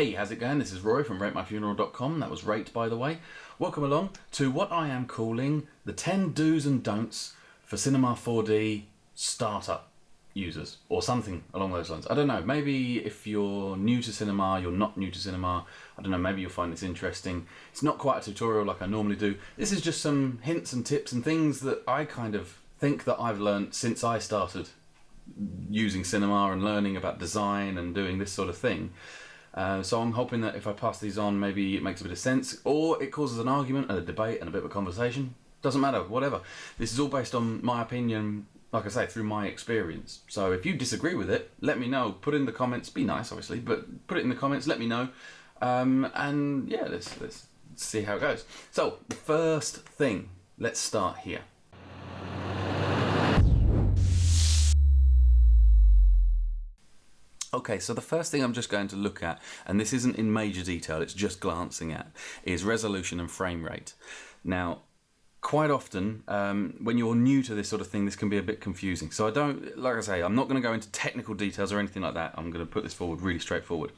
Hey, how's it going? This is Roy from RateMyFuneral.com. That was Rate, by the way. Welcome along to what I am calling the 10 do's and don'ts for Cinema 4D startup users, or something along those lines. I don't know, maybe if you're new to cinema, you're not new to cinema, I don't know, maybe you'll find this interesting. It's not quite a tutorial like I normally do. This is just some hints and tips and things that I kind of think that I've learned since I started using cinema and learning about design and doing this sort of thing. So I'm hoping that if I pass these on, maybe it makes a bit of sense, or it causes an argument and a debate and a bit of a conversation. Doesn't matter, whatever. This is all based on my opinion, like I say, through my experience. So if you disagree with it, let me know. Put it in the comments. Be nice, obviously, but put it in the comments. Let me know. And yeah, let's see how it goes. So the first thing, let's start here. Okay, so the first thing I'm just going to look at, and this isn't in major detail, it's just glancing at, is resolution and frame rate. Now, quite often, when you're new to this sort of thing, this can be a bit confusing. So like I say, I'm not going to go into technical details or anything like that. I'm going to put this forward really straightforward.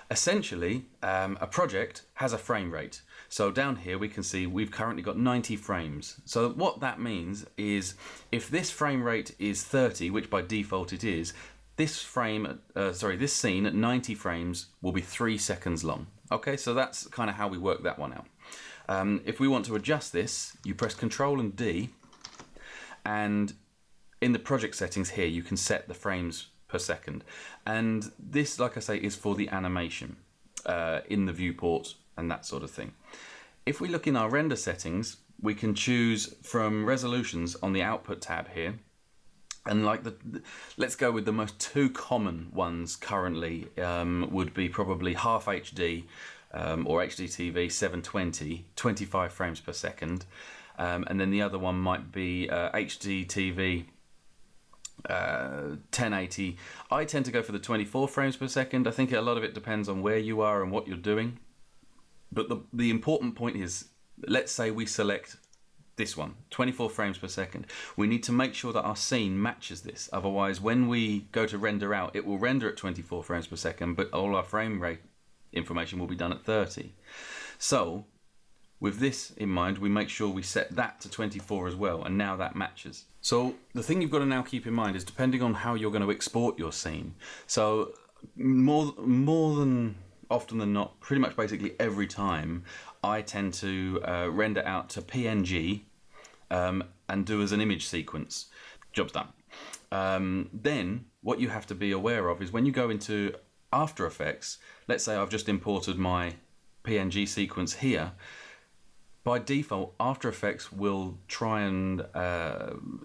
Essentially, a project has a frame rate. So down here we can see we've currently got 90 frames. So what that means is if this frame rate is 30, which by default it is, this scene at 90 frames will be 3 seconds long. Okay, so that's kind of how we work that one out. If we want to adjust this, you press Control and D, and in the project settings here, you can set the frames per second. And this, like I say, is for the animation in the viewport and that sort of thing. If we look in our render settings, we can choose from resolutions on the output tab here. And let's go with the most two common ones currently would be probably half HD or HDTV 720, 25 frames per second. And then the other one might be HDTV 1080. I tend to go for the 24 frames per second. I think a lot of it depends on where you are and what you're doing. But the important point is, let's say we select this one, 24 frames per second. We need to make sure that our scene matches this. Otherwise, when we go to render out, it will render at 24 frames per second, but all our frame rate information will be done at 30. So, with this in mind, we make sure we set that to 24 as well, and now that matches. So, the thing you've got to now keep in mind is depending on how you're going to export your scene. So, more than often than not, pretty much basically every time, I tend to render out to PNG and do as an image sequence. Job's done. Then what you have to be aware of is when you go into After Effects, let's say I've just imported my PNG sequence here, by default After Effects will try and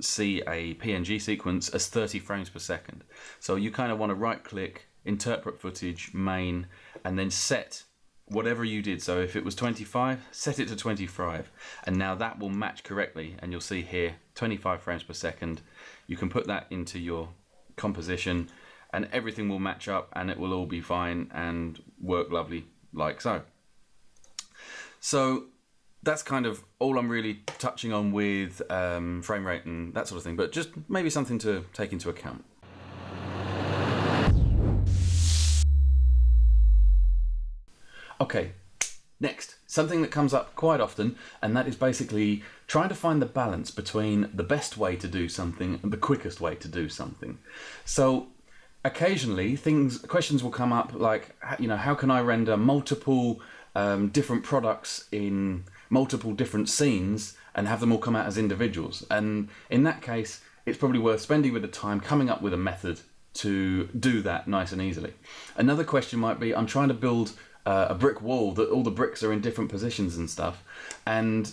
see a PNG sequence as 30 frames per second. So you kind of want to right click, interpret footage, main, and then set whatever you did. So if it was 25, set it to 25, and now that will match correctly, and you'll see here 25 frames per second. You can put that into your composition and everything will match up and it will all be fine and work lovely like so. So that's kind of all I'm really touching on with frame rate and that sort of thing, but just maybe something to take into account. Okay, next, something that comes up quite often, and that is basically trying to find the balance between the best way to do something and the quickest way to do something. So occasionally questions will come up like, how can I render multiple different products in multiple different scenes and have them all come out as individuals? And in that case, it's probably worth spending a bit of time coming up with a method to do that nice and easily. Another question might be, I'm trying to build a brick wall that all the bricks are in different positions and stuff, and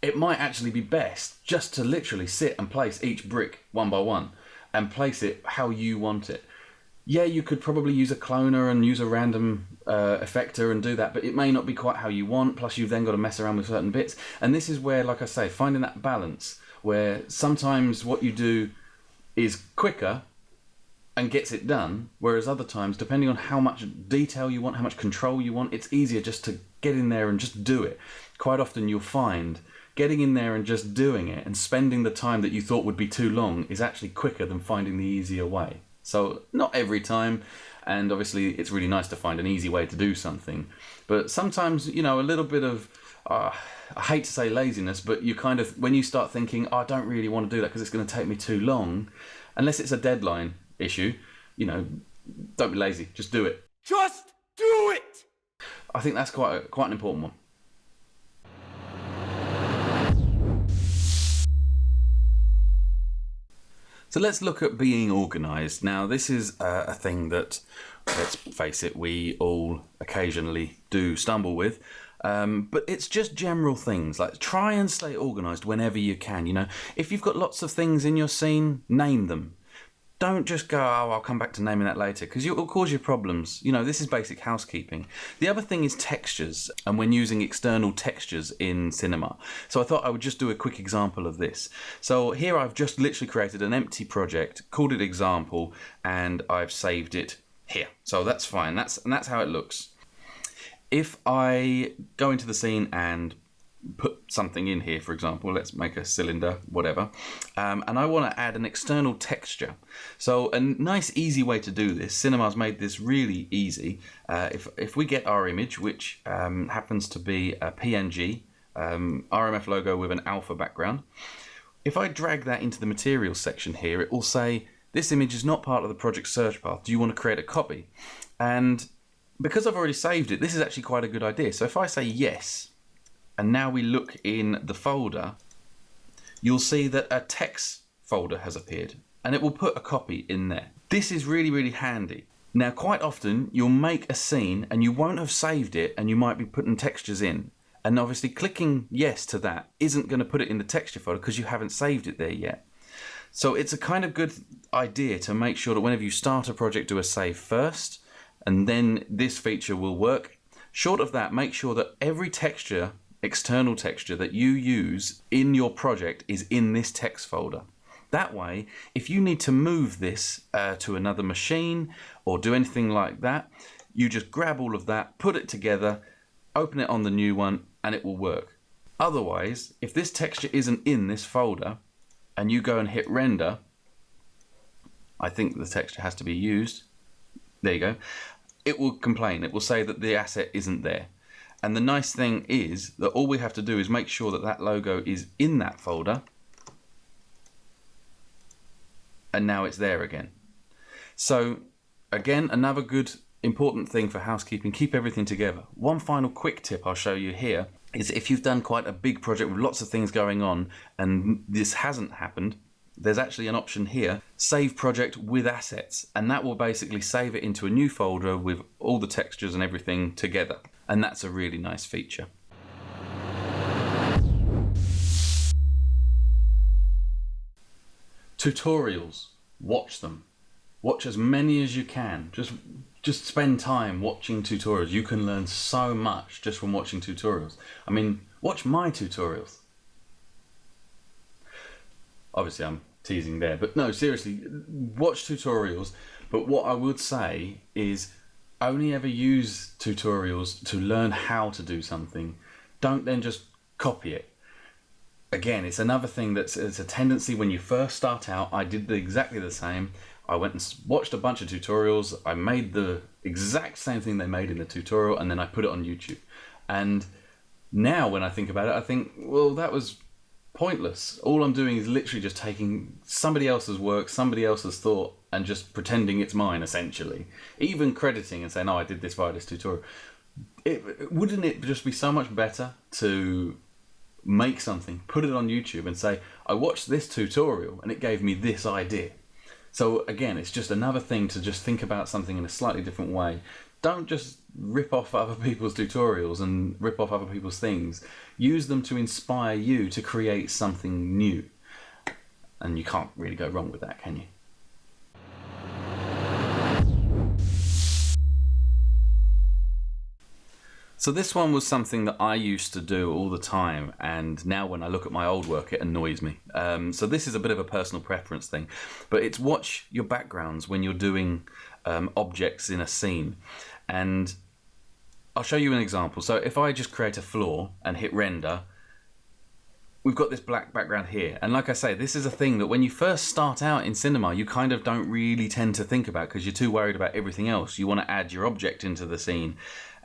it might actually be best just to literally sit and place each brick one by one and place it how you want it. Yeah, you could probably use a cloner and use a random effector and do that, but it may not be quite how you want, plus you've then got to mess around with certain bits. And this is where, like I say, finding that balance where sometimes what you do is quicker and gets it done, whereas other times, depending on how much detail you want, how much control you want, it's easier just to get in there and just do it. Quite often you'll find getting in there and just doing it and spending the time that you thought would be too long is actually quicker than finding the easier way. So not every time, And obviously it's really nice to find an easy way to do something. But sometimes, you know, a little bit of, I hate to say laziness, but you kind of, when you start thinking, oh, I don't really want to do that because it's going to take me too long, unless it's a deadline issue, you know, don't be lazy, just do it. Just do it! I think that's quite an important one. So let's look at being organised. Now, this is a thing that, let's face it, we all occasionally do stumble with. But it's just general things, like try and stay organised whenever you can. You know, if you've got lots of things in your scene, name them. Don't just go, oh, I'll come back to naming that later, because it'll cause you problems. You know, this is basic housekeeping. The other thing is textures, and when using external textures in cinema. So I thought I would just do a quick example of this. So here I've just literally created an empty project, called it example, and I've saved it here. So that's fine, that's how it looks. If I go into the scene and put something in here, for example, let's make a cylinder, whatever, and I want to add an external texture. So a nice easy way to do this, Cinema's made this really easy. If we get our image, which happens to be a PNG, RMF logo with an alpha background, if I drag that into the materials section here, it will say, this image is not part of the project search path, do you want to create a copy? And because I've already saved it, this is actually quite a good idea. So if I say yes, and now we look in the folder, you'll see that a text folder has appeared and it will put a copy in there. This is really, really handy. Now, quite often you'll make a scene and you won't have saved it and you might be putting textures in. And obviously clicking yes to that isn't going to put it in the texture folder because you haven't saved it there yet. So it's a kind of good idea to make sure that whenever you start a project, do a save first, and then this feature will work. Short of that, make sure that every texture, external texture that you use in your project is in this text folder. That way, if you need to move this to another machine or do anything like that, you just grab all of that, put it together, open it on the new one, and it will work. Otherwise, if this texture isn't in this folder and you go and hit render, I think the texture has to be used. There you go. It will complain. It will say that the asset isn't there. And the nice thing is that all we have to do is make sure that that logo is in that folder. And now it's there again. So again, another good important thing for housekeeping, keep everything together. One final quick tip I'll show you here is if you've done quite a big project with lots of things going on and this hasn't happened, there's actually an option here, save project with assets, and that will basically save it into a new folder with all the textures and everything together. And that's a really nice feature. Tutorials, watch them. Watch as many as you can. Just spend time watching tutorials. You can learn so much just from watching tutorials. I mean, watch my tutorials. Obviously I'm teasing there, but no, seriously, watch tutorials. But what I would say is only ever use tutorials to learn how to do something. Don't then just copy it. Again, it's another thing it's a tendency when you first start out. I did exactly the same. I went and watched a bunch of tutorials. I made the exact same thing they made in the tutorial, and then I put it on YouTube. And now when I think about it, I think, well, that was pointless. All I'm doing is literally just taking somebody else's work, somebody else's thought, and just pretending it's mine, essentially. Even crediting and saying, oh, I did this via this tutorial. Wouldn't it just be so much better to make something, put it on YouTube and say, I watched this tutorial and it gave me this idea. So again, it's just another thing to just think about something in a slightly different way. Don't just rip off other people's tutorials and rip off other people's things. Use them to inspire you to create something new. And you can't really go wrong with that, can you? So this one was something that I used to do all the time, and now when I look at my old work, it annoys me. So this is a bit of a personal preference thing, but it's watch your backgrounds when you're doing objects in a scene. And I'll show you an example. So if I just create a floor and hit render, we've got this black background here. And like I say, this is a thing that when you first start out in cinema, you kind of don't really tend to think about because you're too worried about everything else. You want to add your object into the scene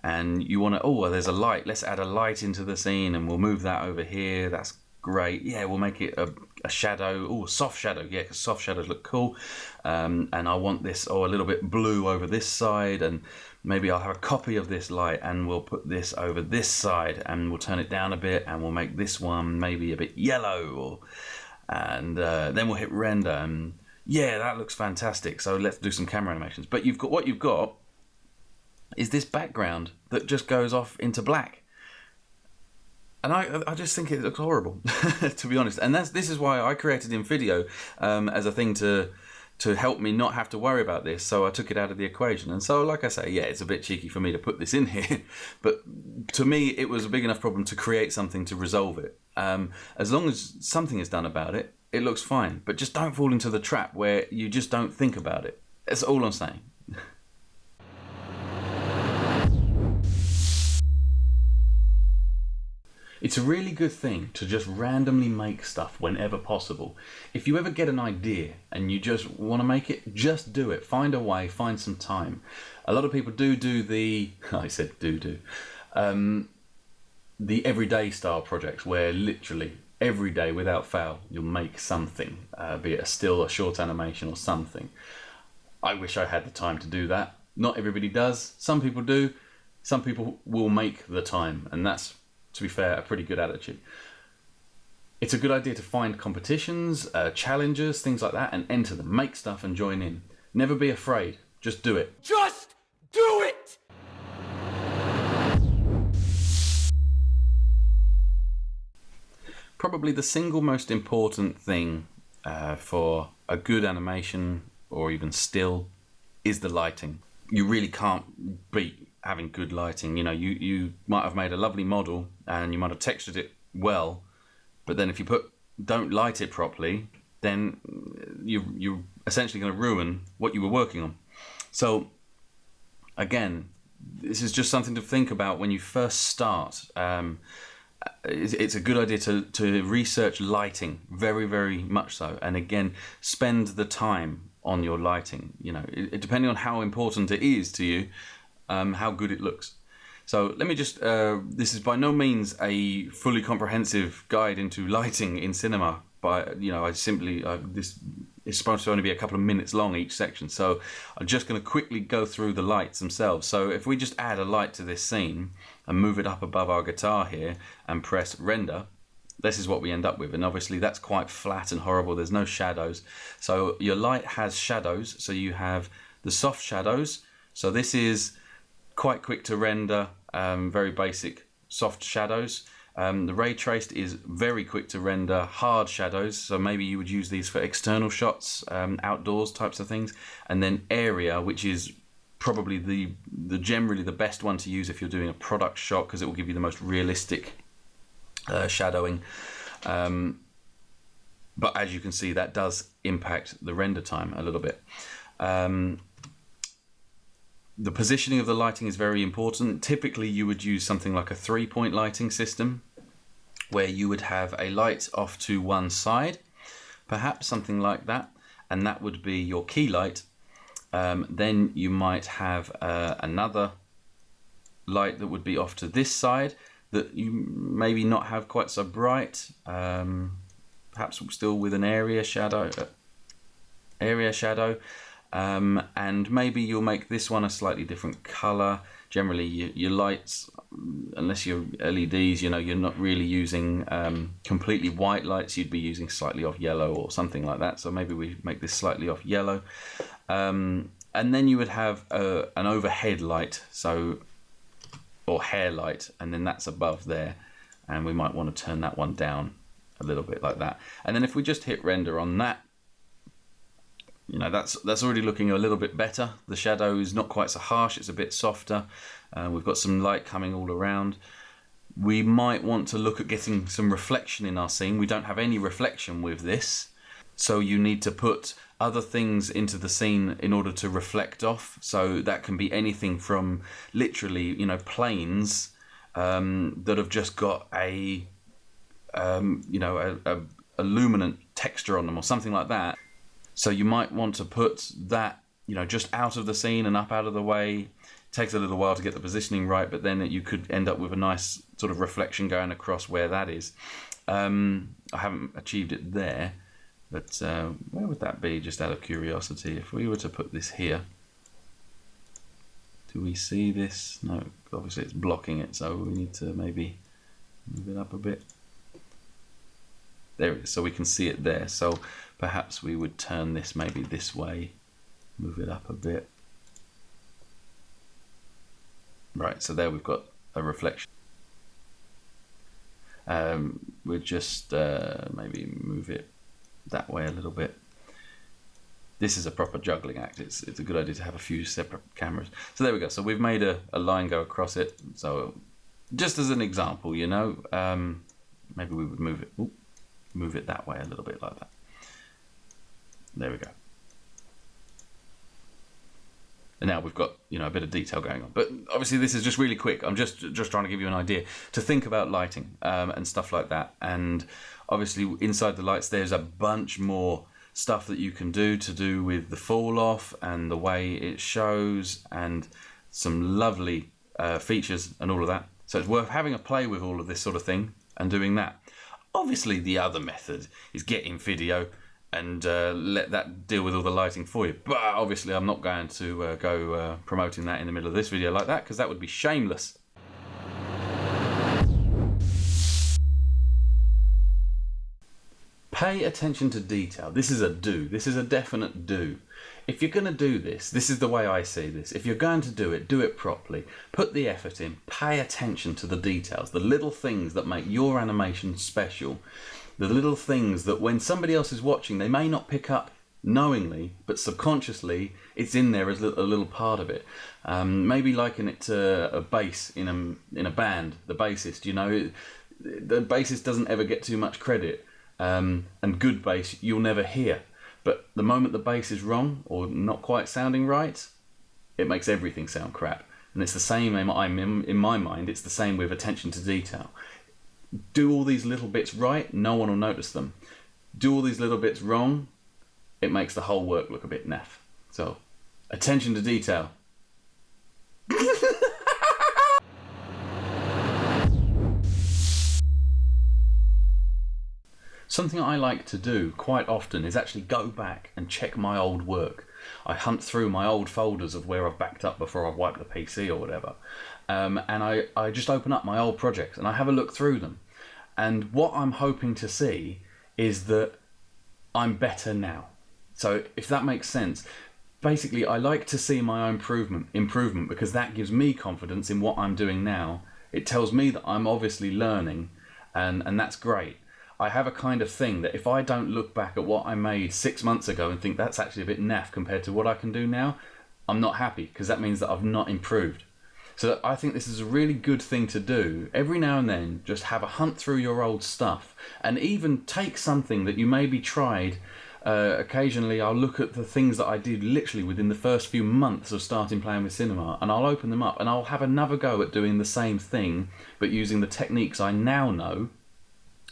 and you want to, oh, well, there's a light. Let's add a light into the scene and we'll move that over here. That's great. Yeah, we'll make it a shadow. Oh, a soft shadow. Yeah, because soft shadows look cool. And I want this, a little bit blue over this side, and maybe I'll have a copy of this light and we'll put this over this side and we'll turn it down a bit and we'll make this one maybe a bit yellow, and then we'll hit render, and yeah, that looks fantastic. So let's do some camera animations. But what you've got is this background that just goes off into black. And I just think it looks horrible, to be honest. And this is why I created InVideo as a thing to help me not have to worry about this. So I took it out of the equation. And so, like I say, yeah, it's a bit cheeky for me to put this in here. But to me, it was a big enough problem to create something to resolve it. As long as something is done about it, it looks fine. But just don't fall into the trap where you just don't think about it. That's all I'm saying. It's a really good thing to just randomly make stuff whenever possible. If you ever get an idea and you just want to make it, just do it. Find a way, find some time. A lot of people do the, I said the everyday style projects where literally every day without fail you'll make something, be it a still, a short animation or something. I wish I had the time to do that. Not everybody does. Some people do. Some people will make the time, and that's, to be fair, a pretty good attitude. It's a good idea to find competitions, challenges, things like that, and enter them. Make stuff and join in. Never be afraid. Just do it. Just do it! Probably the single most important thing for a good animation or even still is the lighting. You really can't beat having good lighting. You know, you might have made a lovely model and you might have textured it well, but then if you don't light it properly, then you're essentially going to ruin what you were working on. So again, this is just something to think about when you first start. It's a good idea to research lighting, very, very much so. And again, spend the time on your lighting. You know, depending on how important it is to you, how good it looks. So let me just, this is by no means a fully comprehensive guide into lighting in cinema. But, you know, this is supposed to only be a couple of minutes long each section. So I'm just going to quickly go through the lights themselves. So if we just add a light to this scene and move it up above our guitar here and press render, this is what we end up with. And obviously that's quite flat and horrible. There's no shadows. So your light has shadows. So you have the soft shadows. So this is quite quick to render, very basic soft shadows. The ray traced is very quick to render hard shadows, so maybe you would use these for external shots, outdoors types of things. And then area, which is probably the generally the best one to use if you're doing a product shot, because it will give you the most realistic shadowing. But as you can see, that does impact the render time a little bit. The positioning of the lighting is very important. Typically you would use something like a 3-point lighting system, where you would have a light off to one side, perhaps something like that, and that would be your key light. Then you might have another light that would be off to this side that you maybe not have quite so bright, perhaps still with an area shadow. And maybe you'll make this one a slightly different color. Generally your lights, unless you're LEDs, you know, you're not really using completely white lights. You'd be using slightly off yellow or something like that. So maybe we make this slightly off yellow. And then you would have an overhead light, or hair light, and then that's above there. And we might want to turn that one down a little bit like that. And then if we just hit render on that, you know, that's already looking a little bit better. The shadow is not quite so harsh, it's a bit softer. We've got some light coming all around. We might want to look at getting some reflection in our scene. We don't have any reflection with this, so you need to put other things into the scene in order to reflect off. So that can be anything from literally, you know, planes that have just got a a luminant texture on them or something like that. So you might want to put that, just out of the scene and up out of the way. It takes a little while to get the positioning right, but then you could end up with a nice sort of reflection going across where that is. I haven't achieved it there, but where would that be, just out of curiosity? If we were to put this here, do we see this? No, obviously it's blocking it, so we need to maybe move it up a bit. There it is, so we can see it there. So perhaps we would turn this maybe this way, move it up a bit. Right, so there we've got a reflection. We'll just maybe move it that way a little bit. This is a proper juggling act. It's a good idea to have a few separate cameras. So there we go. So we've made a line go across it. So just as an example, maybe we would move it that way a little bit, like that. There we go. And now we've got a bit of detail going on. But obviously this is just really quick. I'm just trying to give you an idea to think about lighting and stuff like that. And obviously inside the lights there's a bunch more stuff that you can do with the fall off and the way it shows, and some lovely features and all of that. So it's worth having a play with all of this sort of thing and doing that. Obviously the other method is getting video and let that deal with all the lighting for you. But obviously I'm not going to go promoting that in the middle of this video like that, because that would be shameless. Pay attention to detail. This is a do. This is a definite do. If you're going to do this, this is the way I see this. If you're going to do it properly. Put the effort in. Pay attention to the details, the little things that make your animation special. The little things that when somebody else is watching, they may not pick up knowingly, but subconsciously it's in there as a little part of it. Maybe liken it to a bass in a band. The bassist, the bassist doesn't ever get too much credit, and good bass you'll never hear. But the moment the bass is wrong or not quite sounding right, it makes everything sound crap. And it's the same in my mind. It's the same with attention to detail. Do all these little bits right, no one will notice them. Do all these little bits wrong, it makes the whole work look a bit naff. So, attention to detail. Something I like to do quite often is actually go back and check my old work. I hunt through my old folders of where I've backed up before I've wiped the PC or whatever. And I just open up my old projects and I have a look through them. And what I'm hoping to see is that I'm better now. So if that makes sense, basically I like to see my own improvement because that gives me confidence in what I'm doing now. It tells me that I'm obviously learning, and that's great. I have a kind of thing that if I don't look back at what I made 6 months ago and think that's actually a bit naff compared to what I can do now, I'm not happy, because that means that I've not improved. So I think this is a really good thing to do. Every now and then, just have a hunt through your old stuff, and even take something that you maybe tried. Occasionally I'll look at the things that I did literally within the first few months of starting playing with cinema, and I'll open them up and I'll have another go at doing the same thing, but using the techniques I now know,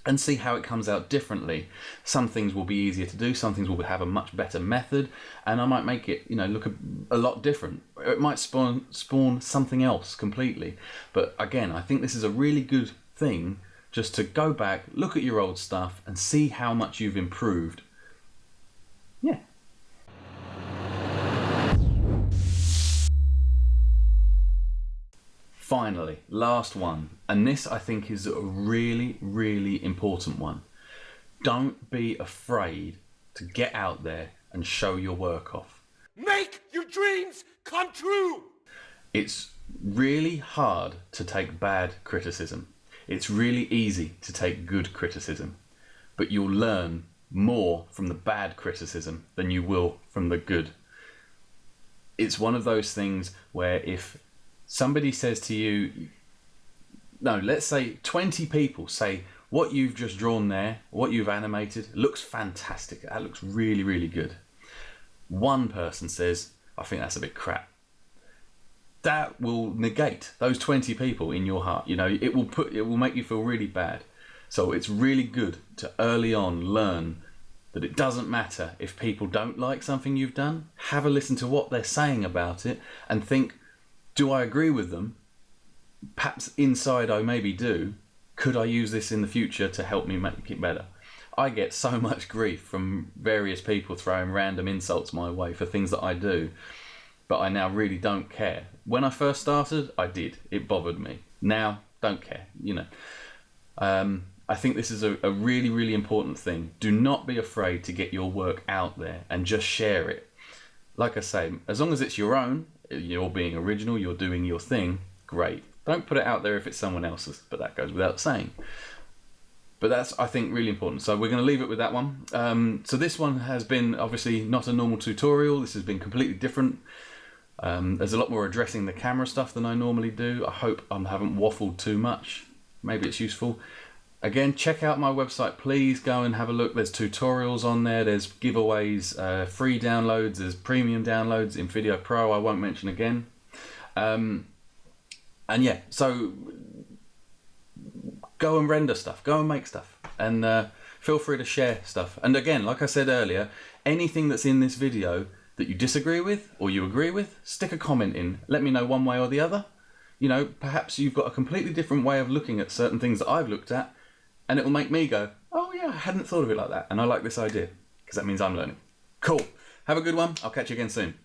and see how it comes out differently. Some things will be easier to do, some things will have a much better method, and I might make it, look a lot different. It might spawn something else completely. But again, I think this is a really good thing, just to go back, look at your old stuff, and see how much you've improved. Yeah. Finally, last one, and this I think is a really, really important one. Don't be afraid to get out there and show your work off. Make your dreams come true! It's really hard to take bad criticism. It's really easy to take good criticism, but you'll learn more from the bad criticism than you will from the good. It's one of those things where if somebody says to you, no, let's say 20 people say, what you've just drawn there, what you've animated, looks fantastic. That looks really, really good. One person says, I think that's a bit crap. That will negate those 20 people in your heart. It will make you feel really bad. So it's really good to early on learn that it doesn't matter if people don't like something you've done. Have a listen to what they're saying about it and think, do I agree with them? Perhaps inside I maybe do. Could I use this in the future to help me make it better? I get so much grief from various people throwing random insults my way for things that I do, but I now really don't care. When I first started, I did. It bothered me. Now, don't care, I think this is a really, really important thing. Do not be afraid to get your work out there and just share it. Like I say, as long as it's your own, you're being original, you're doing your thing, great. Don't put it out there if it's someone else's, but that goes without saying. But that's, I think, really important. So we're going to leave it with that one. So this one has been obviously not a normal tutorial. This has been completely different. There's a lot more addressing the camera stuff than I normally do. I hope I haven't waffled too much. Maybe it's useful. Again, check out my website. Please go and have a look. There's tutorials on there. There's giveaways, free downloads. There's premium downloads in Video Pro. I won't mention again. And yeah, so go and render stuff. Go and make stuff. And feel free to share stuff. And again, like I said earlier, anything that's in this video that you disagree with or you agree with, stick a comment in. Let me know one way or the other. Perhaps you've got a completely different way of looking at certain things that I've looked at, and it will make me go, oh yeah, I hadn't thought of it like that, and I like this idea, because that means I'm learning. Cool. Have a good one. I'll catch you again soon.